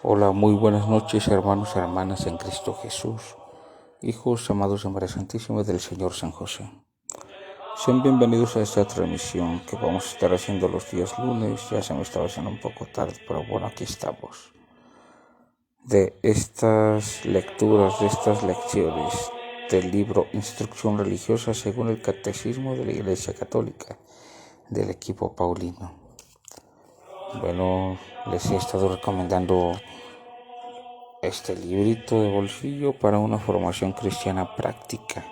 Hola, muy buenas noches, hermanos y hermanas en Cristo Jesús, hijos amados de María Santísima y del Señor San José. Sean bienvenidos a esta transmisión que vamos a estar haciendo los días lunes. Ya se me estaba haciendo un poco tarde, pero bueno, aquí estamos. De estas lecturas, de estas lecciones del libro Instrucción Religiosa según el Catecismo de la Iglesia Católica, del equipo Paulino. Bueno, les he estado recomendando este librito de bolsillo para una formación cristiana práctica,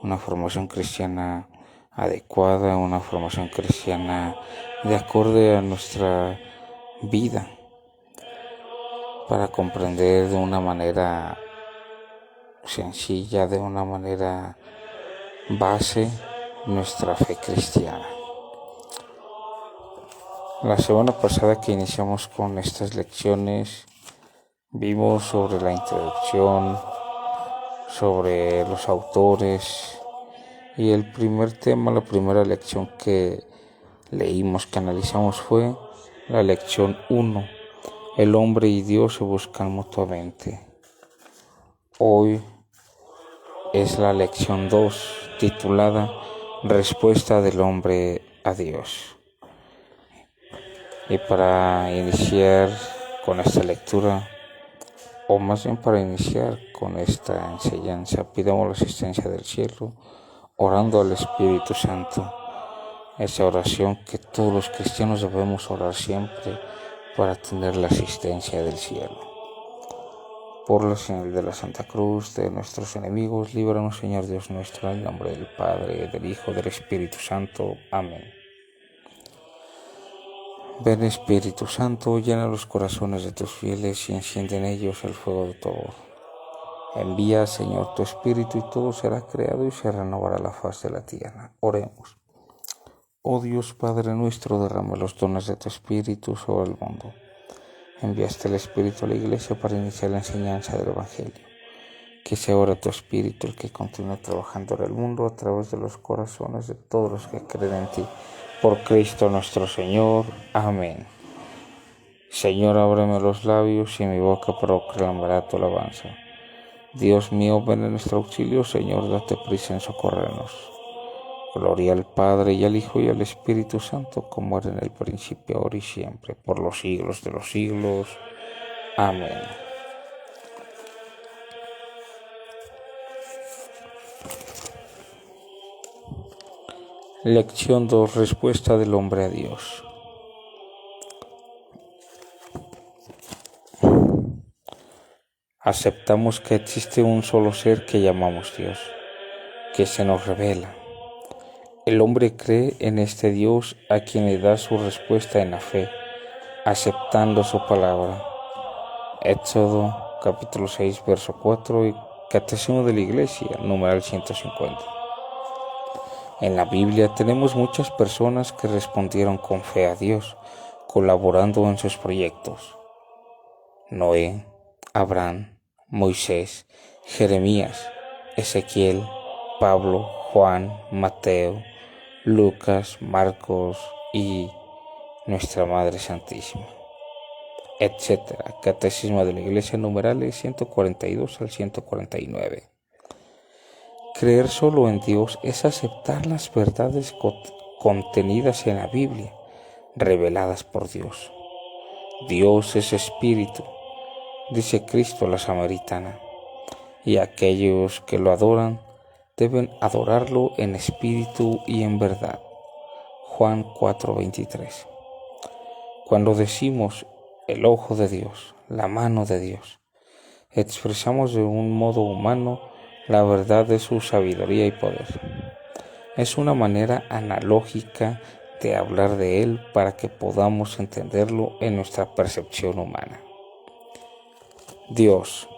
una formación cristiana adecuada, una formación cristiana de acorde a nuestra vida, para comprender de una manera sencilla, de una manera base, nuestra fe cristiana. La semana pasada que iniciamos con estas lecciones, vimos sobre la introducción, sobre los autores, y el primer tema, la primera lección que leímos, que analizamos, fue la lección 1. El hombre y Dios se buscan mutuamente. Hoy es la lección 2, titulada Respuesta del hombre a Dios. Y para iniciar con esta lectura, o más bien para iniciar con esta enseñanza, pidamos la asistencia del cielo, orando al Espíritu Santo. Esa oración que todos los cristianos debemos orar siempre para tener la asistencia del cielo. Por la señal de la Santa Cruz de nuestros enemigos, líbranos, Señor Dios nuestro, en el nombre del Padre, del Hijo, del Espíritu Santo. Amén. Ven, Espíritu Santo, llena los corazones de tus fieles y enciende en ellos el fuego de tu amor. Envía, Señor, tu Espíritu y todo será creado y se renovará la faz de la tierra. Oremos. Oh Dios Padre nuestro, derrama los dones de tu Espíritu sobre el mundo. Enviaste el Espíritu a la Iglesia para iniciar la enseñanza del Evangelio. Que sea ahora tu Espíritu el que continúe trabajando en el mundo a través de los corazones de todos los que creen en ti. Por Cristo nuestro Señor. Amén. Señor, ábreme los labios y mi boca proclamará tu alabanza. Dios mío, ven en nuestro auxilio. Señor, date prisa en socorrernos. Gloria al Padre, y al Hijo, y al Espíritu Santo, como era en el principio, ahora y siempre, por los siglos de los siglos. Amén. Lección 2. Respuesta del hombre a Dios. Aceptamos que existe un solo ser que llamamos Dios, que se nos revela. El hombre cree en este Dios a quien le da su respuesta en la fe, aceptando su palabra. Éxodo capítulo 6, verso 4 y Catecismo de la Iglesia, numeral 150. En la Biblia tenemos muchas personas que respondieron con fe a Dios, colaborando en sus proyectos. Noé, Abraham, Moisés, Jeremías, Ezequiel, Pablo, Juan, Mateo, Lucas, Marcos y nuestra Madre Santísima, etc. Catecismo de la Iglesia, numerales 142 al 149. Creer solo en Dios es aceptar las verdades contenidas en la Biblia, reveladas por Dios. Dios es espíritu, dice Cristo la Samaritana, y aquellos que lo adoran deben adorarlo en espíritu y en verdad. Juan 4:23. Cuando decimos el ojo de Dios, la mano de Dios, expresamos de un modo humano la verdad de su sabiduría y poder. Es una manera analógica de hablar de Él para que podamos entenderlo en nuestra percepción humana. Dios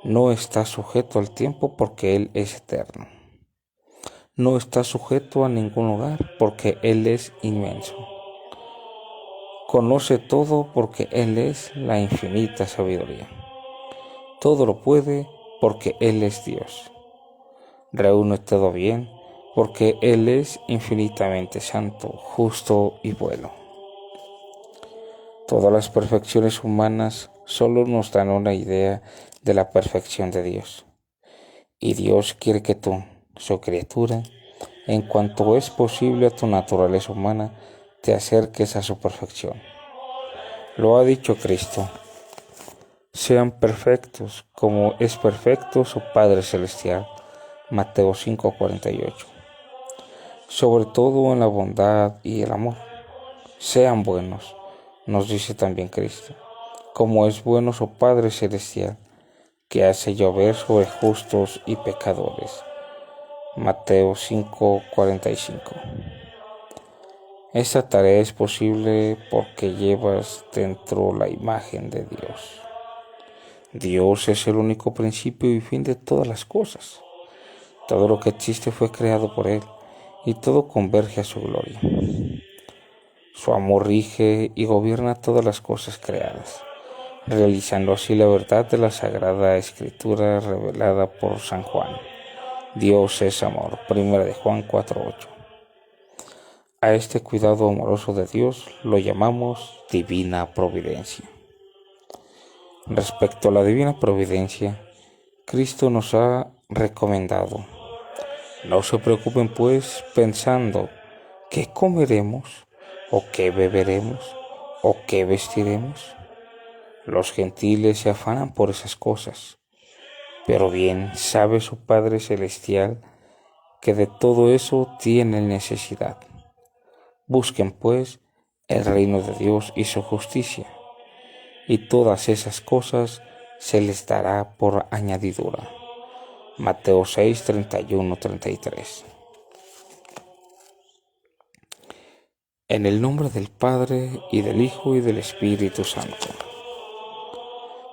no está sujeto al tiempo porque Él es eterno. No está sujeto a ningún lugar porque Él es inmenso. Conoce todo porque Él es la infinita sabiduría. Todo lo puede porque Él es Dios. Reúne todo bien porque Él es infinitamente santo, justo y bueno. Todas las perfecciones humanas solo nos dan una idea de la perfección de Dios. Y Dios quiere que tú, su criatura, en cuanto es posible a tu naturaleza humana, te acerques a su perfección. Lo ha dicho Cristo: sean perfectos como es perfecto su Padre Celestial. Mateo 5:48. Sobre todo en la bondad y el amor. Sean buenos, nos dice también Cristo, como es bueno su Padre Celestial, que hace llover sobre justos y pecadores. Mateo 5:45. Esta tarea es posible porque llevas dentro la imagen de Dios. Dios es el único principio y fin de todas las cosas. Todo lo que existe fue creado por Él y todo converge a su gloria. Su amor rige y gobierna todas las cosas creadas, realizando así la verdad de la Sagrada Escritura revelada por San Juan. Dios es amor. 1 de Juan 4:8. A este cuidado amoroso de Dios lo llamamos divina providencia. Respecto a la divina providencia, Cristo nos ha recomendado: no se preocupen pues pensando qué comeremos, o qué beberemos, o qué vestiremos. Los gentiles se afanan por esas cosas, pero bien sabe su Padre Celestial que de todo eso tienen necesidad. Busquen pues el reino de Dios y su justicia, y todas esas cosas se les dará por añadidura. Mateo 6:31-33. En el nombre del Padre, y del Hijo, y del Espíritu Santo.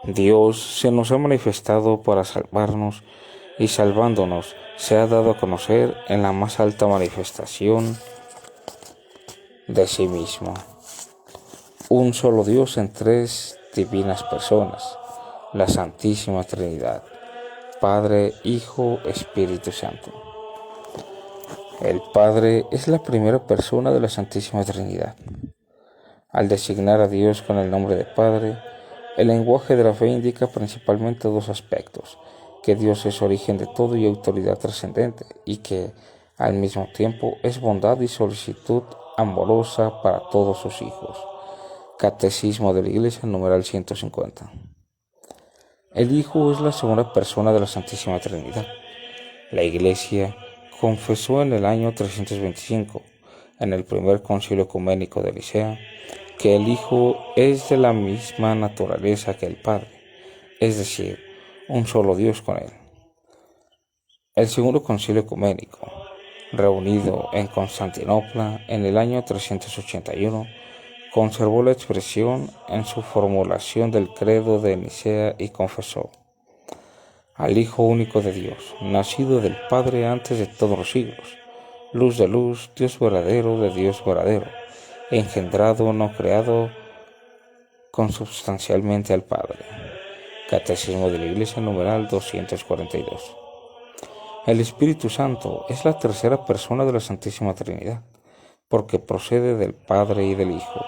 Dios se nos ha manifestado para salvarnos, y salvándonos se ha dado a conocer en la más alta manifestación de sí mismo. Un solo Dios en tres divinas personas, la Santísima Trinidad, Padre, Hijo, Espíritu Santo. El Padre es la primera persona de la Santísima Trinidad. Al designar a Dios con el nombre de Padre, el lenguaje de la fe indica principalmente dos aspectos: que Dios es origen de todo y autoridad trascendente, y que, al mismo tiempo, es bondad y solicitud amorosa para todos sus hijos. Catecismo de la Iglesia, numeral 150. El Hijo es la segunda persona de la Santísima Trinidad. La Iglesia confesó en el año 325, en el primer concilio ecuménico de Nicea, que el Hijo es de la misma naturaleza que el Padre, es decir, un solo Dios con Él. El segundo concilio ecuménico, reunido en Constantinopla en el año 381, conservó la expresión en su formulación del credo de Nicea y confesó: al Hijo único de Dios, nacido del Padre antes de todos los siglos, luz de luz, Dios verdadero de Dios verdadero, engendrado, no creado, consubstancialmente al Padre. Catecismo de la Iglesia, numeral 242. El Espíritu Santo es la tercera persona de la Santísima Trinidad, porque procede del Padre y del Hijo.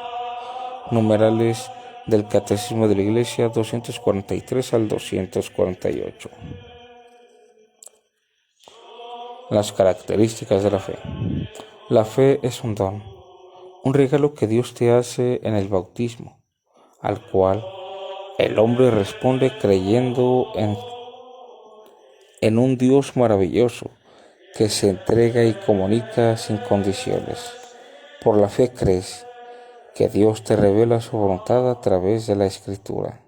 Numerales del Catecismo de la Iglesia 243 al 248. Las características de la fe. La fe es un don, un regalo que Dios te hace en el bautismo, al cual el hombre responde creyendo en un Dios maravilloso que se entrega y comunica sin condiciones. Por la fe crees que Dios te revela su voluntad a través de la Escritura,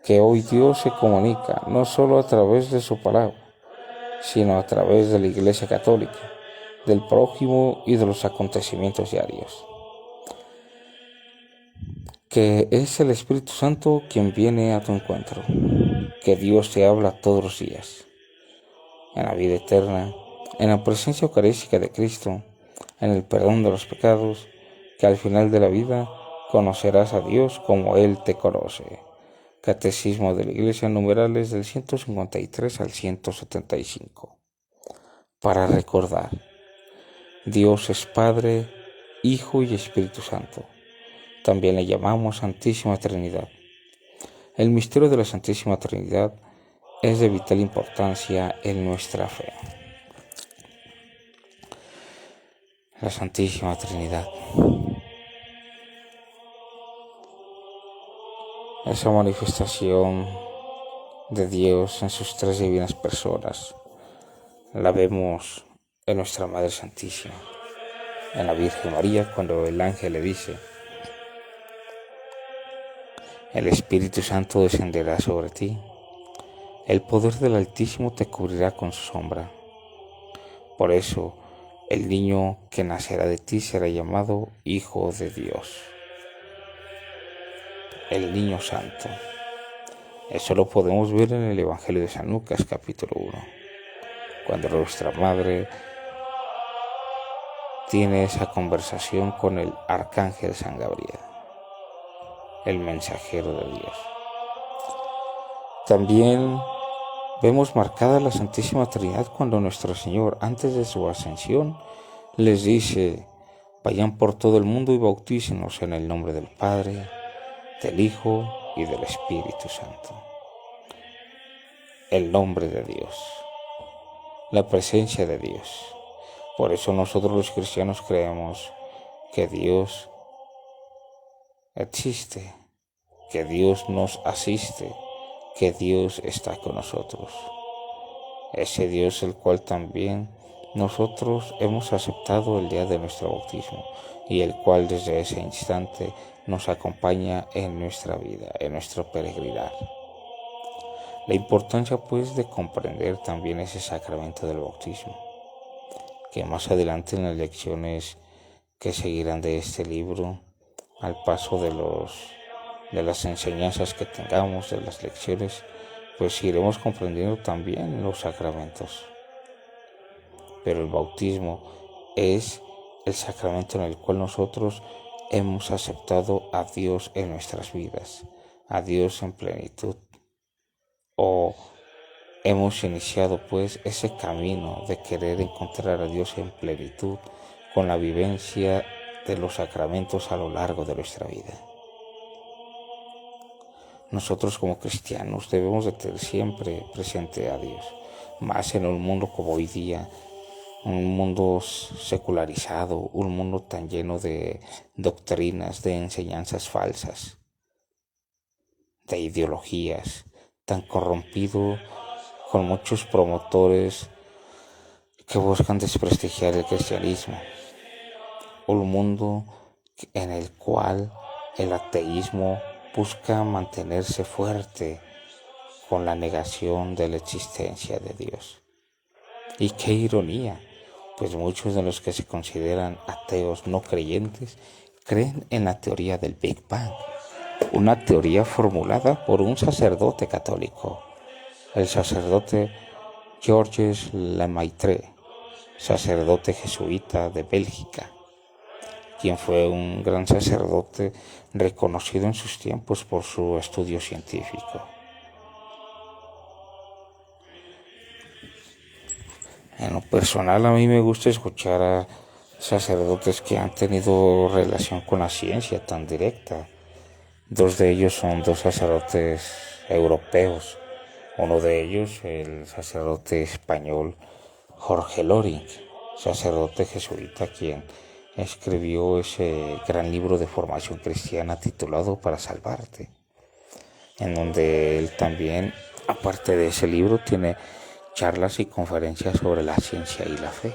que hoy Dios se comunica no solo a través de su palabra, sino a través de la Iglesia Católica, del prójimo y de los acontecimientos diarios. Que es el Espíritu Santo quien viene a tu encuentro, que Dios te habla todos los días, en la vida eterna, en la presencia eucarística de Cristo, en el perdón de los pecados, que al final de la vida conocerás a Dios como Él te conoce. Catecismo de la Iglesia, numerales del 153 al 175. Para recordar: Dios es Padre, Hijo y Espíritu Santo. También le llamamos Santísima Trinidad. El misterio de la Santísima Trinidad es de vital importancia en nuestra fe. La Santísima Trinidad. Esa manifestación de Dios en sus tres divinas personas la vemos en nuestra Madre Santísima, en la Virgen María, cuando el ángel le dice: el Espíritu Santo descenderá sobre ti, el poder del Altísimo te cubrirá con su sombra. Por eso, el niño que nacerá de ti será llamado Hijo de Dios, el Niño Santo. Eso lo podemos ver en el Evangelio de San Lucas, capítulo 1, cuando nuestra Madre tiene esa conversación con el Arcángel San Gabriel, el mensajero de Dios. También vemos marcada la Santísima Trinidad cuando nuestro Señor, antes de su ascensión, les dice: vayan por todo el mundo y bautícenos en el nombre del Padre, del Hijo y del Espíritu Santo. El nombre de Dios, la presencia de Dios. Por eso nosotros los cristianos creemos que Dios existe, que Dios nos asiste, que Dios está con nosotros. Ese Dios el cual también nosotros hemos aceptado el día de nuestro bautismo y el cual desde ese instante nos acompaña en nuestra vida, en nuestro peregrinar. La importancia pues de comprender también ese sacramento del bautismo, que más adelante en las lecciones que seguirán de este libro, al paso de las enseñanzas que tengamos, de las lecciones, pues iremos comprendiendo también los sacramentos. Pero el bautismo es el sacramento en el cual nosotros hemos aceptado a Dios en nuestras vidas, a Dios en plenitud, o hemos iniciado pues ese camino de querer encontrar a Dios en plenitud con la vivencia de los sacramentos a lo largo de nuestra vida. Nosotros como cristianos debemos de tener siempre presente a Dios, más en un mundo como hoy día, un mundo secularizado, un mundo tan lleno de doctrinas, de enseñanzas falsas, de ideologías, tan corrompido, con muchos promotores que buscan desprestigiar el cristianismo. Un mundo en el cual el ateísmo busca mantenerse fuerte con la negación de la existencia de Dios. Y qué ironía, pues muchos de los que se consideran ateos no creyentes creen en la teoría del Big Bang, una teoría formulada por un sacerdote católico, el sacerdote Georges Lemaitre, sacerdote jesuita de Bélgica, quien fue un gran sacerdote reconocido en sus tiempos por su estudio científico. En lo personal, a mí me gusta escuchar a sacerdotes que han tenido relación con la ciencia tan directa. Dos de ellos son dos sacerdotes europeos. Uno de ellos, el sacerdote español Jorge Loring, sacerdote jesuita, quien escribió ese gran libro de formación cristiana titulado Para Salvarte, en donde él también, aparte de ese libro, tiene charlas y conferencias sobre la ciencia y la fe.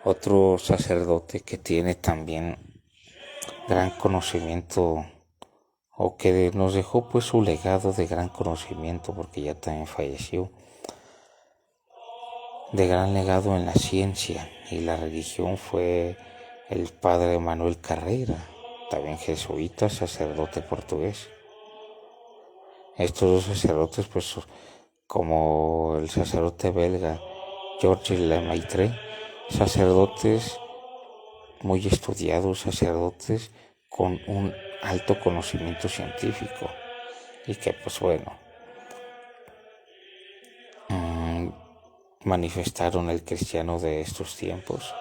Otro sacerdote que tiene también gran conocimiento, o que nos dejó pues su legado de gran conocimiento, porque ya también falleció, de gran legado en la ciencia y la religión, fue el padre Manuel Carreira, también jesuita, sacerdote portugués. Estos dos sacerdotes, pues como el sacerdote belga Georges Lemaitre, sacerdotes muy estudiados, sacerdotes con un alto conocimiento científico, y que pues bueno, manifestaron el cristiano de estos tiempos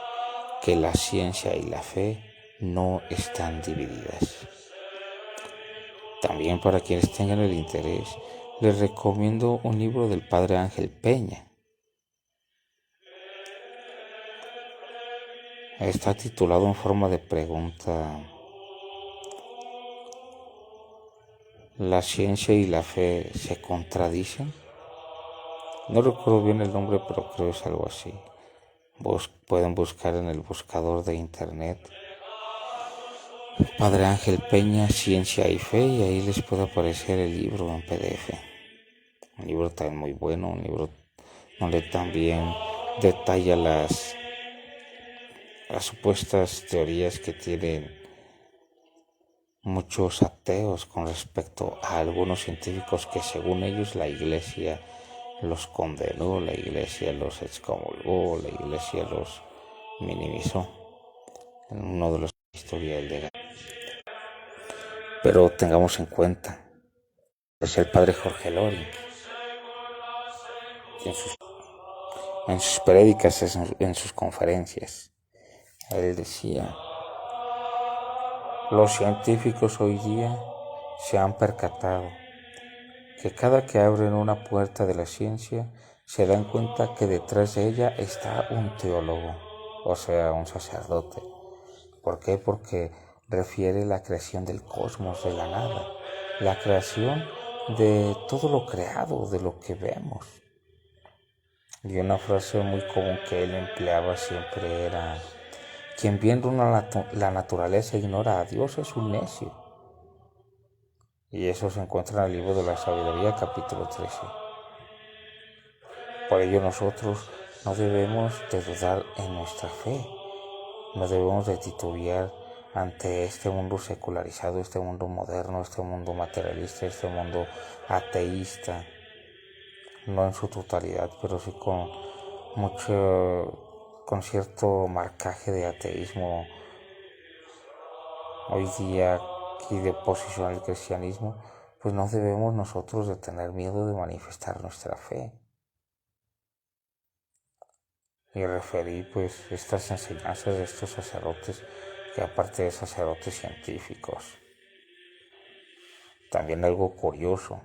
que la ciencia y la fe no están divididas. También para quienes tengan el interés, les recomiendo un libro del padre Ángel Peña. Está titulado en forma de pregunta: ¿la ciencia y la fe se contradicen? No recuerdo bien el nombre, pero creo que es algo así. Pueden buscar en el buscador de internet Padre Ángel Peña, Ciencia y Fe, y ahí les puede aparecer el libro en PDF. Un libro también muy bueno, un libro donde también detalla las supuestas teorías que tienen muchos ateos con respecto a algunos científicos que, según ellos, la Iglesia los condenó, la Iglesia los excomulgó, la Iglesia los minimizó en uno de los historias de. Pero tengamos en cuenta, es el padre Jorge Lori, en sus prédicas, en sus conferencias, él decía: los científicos hoy día se han percatado que cada que abren una puerta de la ciencia se dan cuenta que detrás de ella está un teólogo, o sea, un sacerdote. ¿Por qué? Porque refiere la creación del cosmos, de la nada, la creación de todo lo creado, de lo que vemos. Y una frase muy común que él empleaba siempre era: quien viendo la naturaleza ignora a Dios es un necio. Y eso se encuentra en el libro de la Sabiduría, capítulo 13. Por ello nosotros no debemos de dudar en nuestra fe, no debemos de titubear ante este mundo secularizado, este mundo moderno, este mundo materialista, este mundo ateísta, no en su totalidad, pero sí con cierto marcaje de ateísmo hoy día y de oposición al cristianismo. Pues no debemos nosotros de tener miedo de manifestar nuestra fe. Y referí pues estas enseñanzas de estos sacerdotes, que aparte de sacerdotes científicos. También algo curioso: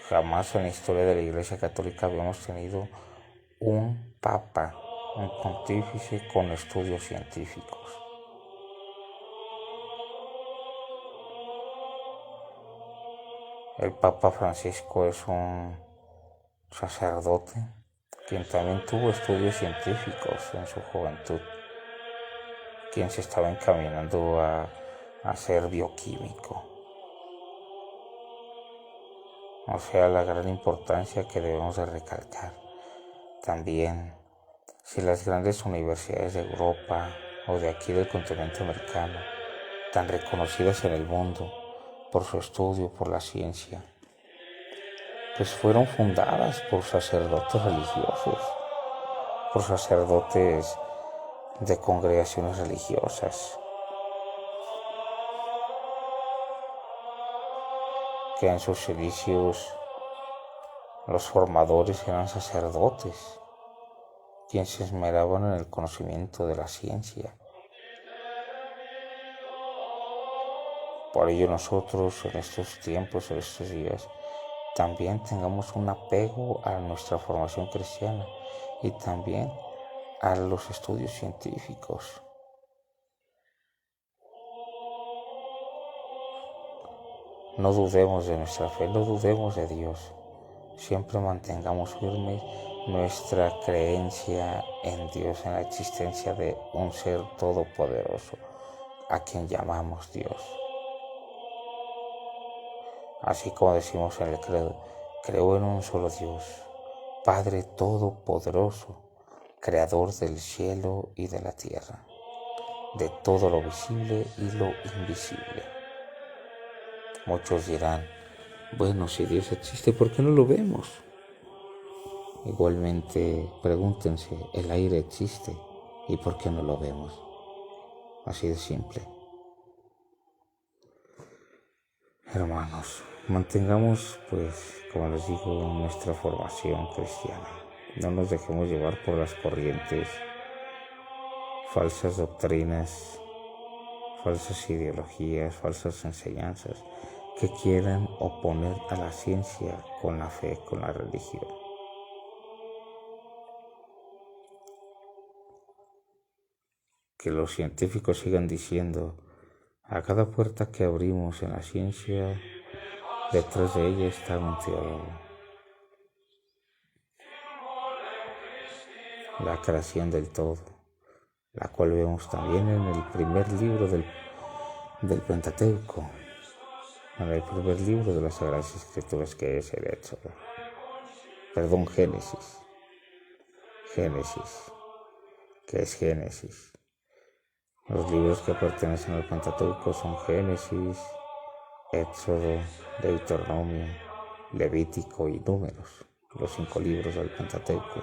jamás en la historia de la Iglesia Católica habíamos tenido un papa, un pontífice con estudios científicos. El Papa Francisco es un sacerdote quien también tuvo estudios científicos en su juventud, quien se estaba encaminando a ser bioquímico. O sea, la gran importancia que debemos de recalcar. También, si las grandes universidades de Europa o de aquí del continente americano, tan reconocidas en el mundo por su estudio, por la ciencia, pues fueron fundadas por sacerdotes religiosos, por sacerdotes de congregaciones religiosas, que en sus inicios los formadores eran sacerdotes, quienes se esmeraban en el conocimiento de la ciencia. Por ello nosotros en estos tiempos, en estos días, también tengamos un apego a nuestra formación cristiana y también a los estudios científicos. No dudemos de nuestra fe, no dudemos de Dios. Siempre mantengamos firme nuestra creencia en Dios, en la existencia de un ser todopoderoso, a quien llamamos Dios. Así como decimos en el credo: creo en un solo Dios, Padre todopoderoso, creador del cielo y de la tierra, de todo lo visible y lo invisible. Muchos dirán: bueno, si Dios existe, ¿por qué no lo vemos? Igualmente, pregúntense: ¿el aire existe? ¿Y por qué no lo vemos? Así de simple. Hermanos, mantengamos, pues, como les digo, nuestra formación cristiana. No nos dejemos llevar por las corrientes falsas doctrinas, falsas ideologías, falsas enseñanzas que quieran oponer a la ciencia con la fe, con la religión. Que los científicos sigan diciendo, a cada puerta que abrimos en la ciencia, detrás de ella está un teólogo. La creación del todo, la cual vemos también en el primer libro del Pentateuco, en el primer libro de las Sagradas Escrituras, que es el Éxodo. Génesis. Génesis. ¿Qué es Génesis? Los libros que pertenecen al Pentateuco son Génesis, Éxodo, Deuteronomio, Levítico y Números, los 5 libros del Pentateuco.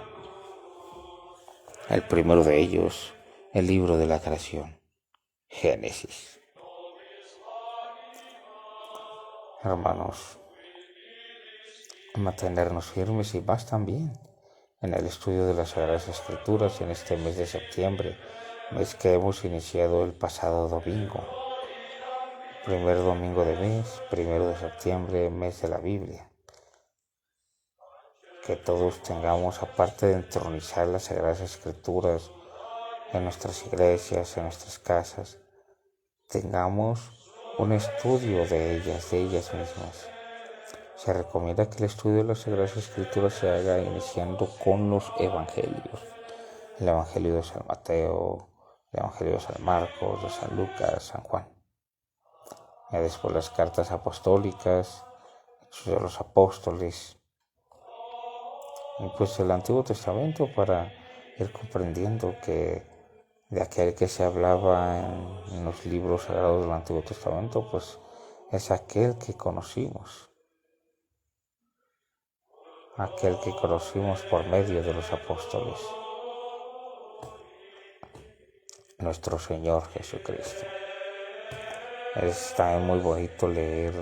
El primero de ellos, el libro de la creación, Génesis. Hermanos, mantenernos firmes y más también en el estudio de las Sagradas Escrituras en este mes de septiembre, mes que hemos iniciado el pasado domingo. Primer domingo de mes, 1 de septiembre, mes de la Biblia. Que todos tengamos, aparte de entronizar las Sagradas Escrituras en nuestras iglesias, en nuestras casas, tengamos un estudio de ellas mismas. Se recomienda que el estudio de las Sagradas Escrituras se haga iniciando con los Evangelios. El Evangelio de San Mateo, el Evangelio de San Marcos, de San Lucas, San Juan. Y después las cartas apostólicas, Hechos de los Apóstoles. Y pues el Antiguo Testamento para ir comprendiendo que de aquel que se hablaba en los libros sagrados del Antiguo Testamento, pues es aquel que conocimos. Aquel que conocimos por medio de los apóstoles. Nuestro Señor Jesucristo. Es también muy bonito leer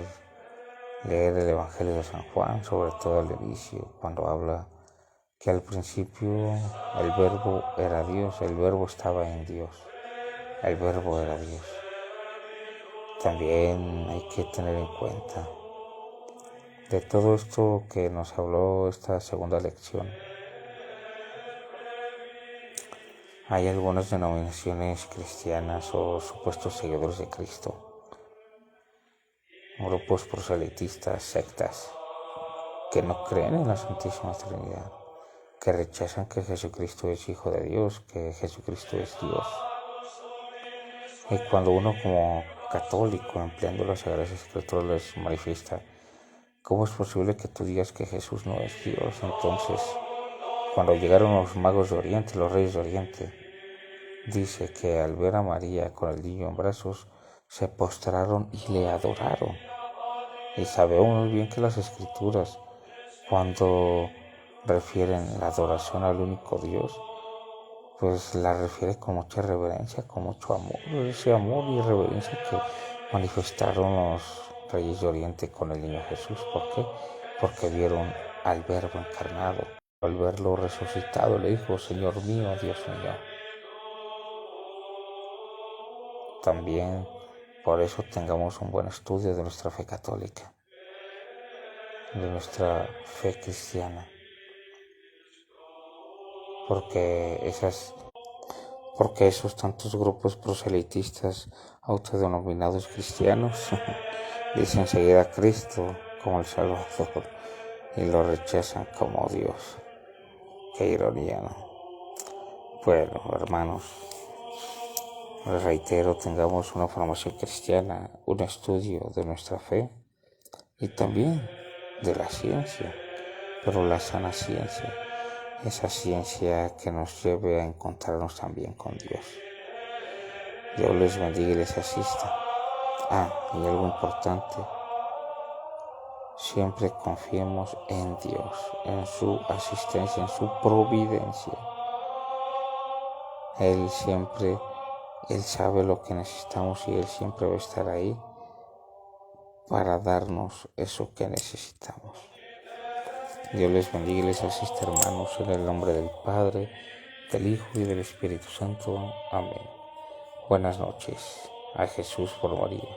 el Evangelio de San Juan, sobre todo al inicio, cuando habla que al principio el verbo era Dios, el verbo estaba en Dios, el verbo era Dios. También hay que tener en cuenta de todo esto que nos habló esta segunda lección. Hay algunas denominaciones cristianas o supuestos seguidores de Cristo, grupos proselitistas, sectas, que no creen en la Santísima Trinidad, que rechazan que Jesucristo es Hijo de Dios, que Jesucristo es Dios. Y cuando uno como católico, empleando las Sagradas Escrituras, les manifiesta, ¿cómo es posible que tú digas que Jesús no es Dios? Entonces, cuando llegaron los magos de Oriente, los reyes de Oriente, dice que al ver a María con el niño en brazos, se postraron y le adoraron. Y sabemos muy bien que las Escrituras, cuando refieren la adoración al único Dios, pues la refiere con mucha reverencia, con mucho amor, ese amor y reverencia que manifestaron los reyes de Oriente con el niño Jesús. ¿Por qué? Porque vieron al Verbo encarnado, al verlo resucitado, le dijo, Señor mío, Dios mío. También por eso tengamos un buen estudio de nuestra fe católica, de nuestra fe cristiana, porque esos tantos grupos proselitistas autodenominados cristianos dicen seguir a Cristo como el Salvador y lo rechazan como Dios. Qué ironía, ¿no? Bueno, hermanos, les reitero, tengamos una formación cristiana, un estudio de nuestra fe y también de la ciencia, pero la sana ciencia, esa ciencia que nos lleve a encontrarnos también con Dios. Dios les bendiga y les asista. Y algo importante, siempre confiemos en Dios, en su asistencia, en su providencia. Él sabe lo que necesitamos y Él siempre va a estar ahí para darnos eso que necesitamos. Dios les bendiga y les asista, hermanos, en el nombre del Padre, del Hijo y del Espíritu Santo. Amén. Buenas noches. A Jesús por María.